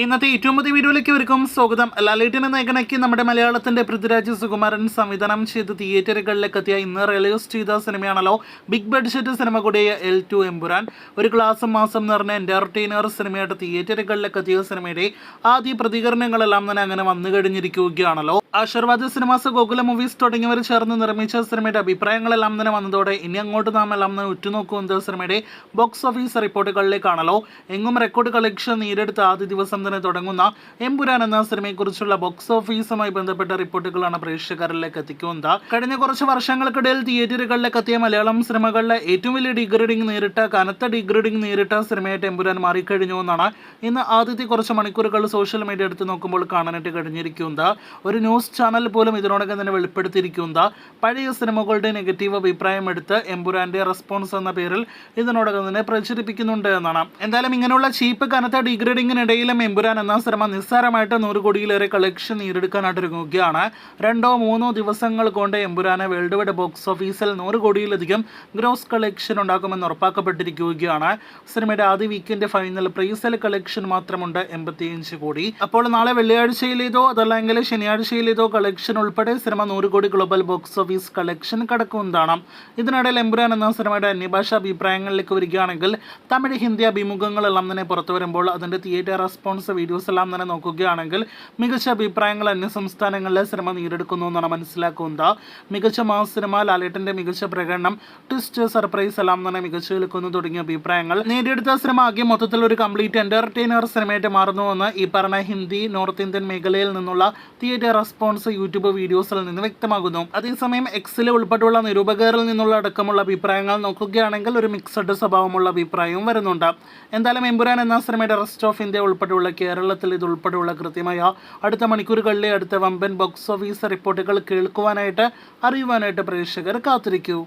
ഇന്നത്തെ ഏറ്റവും പുതിയ വീഡിയോയിലേക്ക് ഒരുക്കും സ്വാഗതം. ലാലേട്ടനെ നായകനാക്കി നമ്മുടെ മലയാളത്തിന്റെ പൃഥ്വിരാജ് സുകുമാരൻ സംവിധാനം ചെയ്ത് തിയേറ്ററുകളിലേക്ക് എത്തിയ ഇന്ന് റിലീസ് ചെയ്ത സിനിമയാണല്ലോ ബിഗ് ബഡ്ജറ്റ് സിനിമ കൂടിയ L2 എമ്പുരാൻ. ഒരു ക്ലാസ് മാസം നിറഞ്ഞ എന്റർടൈനർ സിനിമയായിട്ട് തിയേറ്ററുകളിലേക്ക് എത്തിയ സിനിമയുടെ ആദ്യ പ്രതികരണങ്ങളെല്ലാം തന്നെ അങ്ങനെ വന്നു കഴിഞ്ഞിരിക്കുകയാണല്ലോ. ആശീർവാദ് സിനിമാസ്, ഗോകുല മൂവീസ് തുടങ്ങിയവർ ചേർന്ന് നിർമ്മിച്ച സിനിമയുടെ അഭിപ്രായങ്ങളെല്ലാം തന്നെ വന്നതോടെ ഇനി അങ്ങോട്ട് നാം എല്ലാം തന്നെ ഉറ്റുനോക്കുന്നത് സിനിമയുടെ ബോക്സ് ഓഫീസ് റിപ്പോർട്ടുകളിലേക്കാണല്ലോ. എങ്ങും റെക്കോർഡ് കളക്ഷൻ നേരിടുത്ത ആദ്യ ദിവസം തന്നെ തുടങ്ങുന്ന എമ്പുരാൻ എന്ന സിനിമയെക്കുറിച്ചുള്ള ബോക്സ് ഓഫീസുമായി ബന്ധപ്പെട്ട റിപ്പോർട്ടുകളാണ് പ്രേക്ഷകരിലേക്ക് എത്തിക്കുന്നത്. കഴിഞ്ഞ കുറച്ച് വർഷങ്ങൾക്കിടയിൽ തിയേറ്ററുകളിലേക്ക് എത്തിയ മലയാളം സിനിമകളിലെ ഏറ്റവും വലിയ കനത്ത ഡീഗ്രേഡിംഗ് നേരിട്ട സിനിമയായിട്ട് എമ്പുരാൻ മാറിക്കഴിഞ്ഞു എന്നാണ് ഇന്ന് ആദ്യത്തെ കുറച്ച് മണിക്കൂറുകൾ സോഷ്യൽ മീഡിയ എടുത്ത് നോക്കുമ്പോൾ കാണാനായിട്ട് കഴിഞ്ഞിരിക്കുന്നത്. ഒരു ന്യൂസ് ചാനൽ പോലും ഇതിനോടകം തന്നെ വെളിപ്പെടുത്തിയിരിക്കുന്നത് പഴയ സിനിമകളുടെ നെഗറ്റീവ് അഭിപ്രായം എടുത്ത് എമ്പുരാന്റെ റെസ്പോൺസ് എന്ന പേരിൽ ഇതിനോടകം തന്നെ പ്രചരിപ്പിക്കുന്നുണ്ട് എന്നാണ്. എന്തായാലും ഇങ്ങനെയുള്ള ചീപ്പ് കനത്ത ഡീഗ്രേഡിങ്ങിനിടയിലും എമ്പുരാൻ എന്ന സിനിമ നിസ്സാരമായിട്ട് 100 കോടിയിലേറെ കളക്ഷൻ നേടിയെടുക്കാനായിട്ട് ഒരുങ്ങുകയാണ്. 2-3 ദിവസങ്ങൾ കൊണ്ട് എമ്പുരാനെ വേൾഡ് വൈഡ് ബോക്സ് ഓഫീസിൽ 100 കോടിയിലധികം ഗ്രോസ് കളക്ഷൻ ഉണ്ടാക്കുമെന്ന് ഉറപ്പാക്കപ്പെട്ടിരിക്കുകയാണ്. സിനിമയുടെ ആദ്യ വീക്കെൻഡ് ഫൈനൽ പ്രീസെൽ കളക്ഷൻ മാത്രമുണ്ട് 85 കോടി. അപ്പോൾ നാളെ വെള്ളിയാഴ്ചയിലേതോ അതല്ലെങ്കിൽ ശനിയാഴ്ചയിലേതോ കളക്ഷൻ ഉൾപ്പെടെ സിനിമ 100 കോടി ഗ്ലോബൽ ബോക്സ് ഓഫീസ് കളക്ഷൻ കടക്കുന്നതാണ്. ഇതിനിടയിൽ എമ്പുരാൻ എന്ന സിനിമയുടെ അന്യഭാഷ അഭിപ്രായങ്ങളിലേക്ക് വരികയാണെങ്കിൽ തമിഴ്, ഹിന്ദി അഭിമുഖങ്ങളെല്ലാം തന്നെ പുറത്തു വരുമ്പോൾ അതിൻ്റെ തിയേറ്റർ റെസ്പോൺസ് വീഡിയോസ് എല്ലാം തന്നെ നോക്കുകയാണെങ്കിൽ മികച്ച അഭിപ്രായങ്ങൾ അന്യ സംസ്ഥാനങ്ങളിലെ സിനിമ നേടിയെടുക്കുന്നു എന്നാണ് മനസ്സിലാക്കുന്നത്. മികച്ച മാസ് സിനിമ, ലാലേട്ടൻ്റെ മികച്ച പ്രകടനം, ട്വിസ്റ്റ്, സർപ്രൈസ് എല്ലാം തന്നെ മികച്ചു നിൽക്കുന്നു തുടങ്ങിയ അഭിപ്രായങ്ങൾ നേടിയെടുത്ത സിനിമ ആകെ മൊത്തത്തിൽ ഒരു കംപ്ലീറ്റ് എന്റർടൈനർ സിനിമയായിട്ട് മാറുന്നുവെന്ന് ഈ പറഞ്ഞ ഹിന്ദി, നോർത്ത് ഇന്ത്യൻ മേഖലയിൽ നിന്നുള്ള തിയേറ്റർ റെസ്പോൺസ് യൂട്യൂബ് വീഡിയോസിൽ നിന്ന് വ്യക്തമാകുന്നു. അതേസമയം എക്സിൽ ഉൾപ്പെടെയുള്ള നിരൂപകരിൽ നിന്നുള്ള അടക്കമുള്ള അഭിപ്രായങ്ങൾ നോക്കുകയാണെങ്കിൽ ഒരു മിക്സഡ് സ്വഭാവമുള്ള അഭിപ്രായവും വരുന്നുണ്ട്. എന്തായാലും എമ്പുരാൻ എന്ന സിനിമയുടെ റെസ്റ്റ് ഓഫ് ഇന്ത്യ ഉൾപ്പെടെയുള്ള കേരളത്തിൽ ഇതുൾപ്പെടെയുള്ള കൃത്യമായ അടുത്ത മണിക്കൂറുകളിലെ അടുത്ത വമ്പൻ ബോക്സ് ഓഫീസ് റിപ്പോർട്ടുകൾ കേൾക്കുവാനായിട്ട് അറിയുവാനായിട്ട് പ്രേക്ഷകർ കാത്തിരിക്കൂ.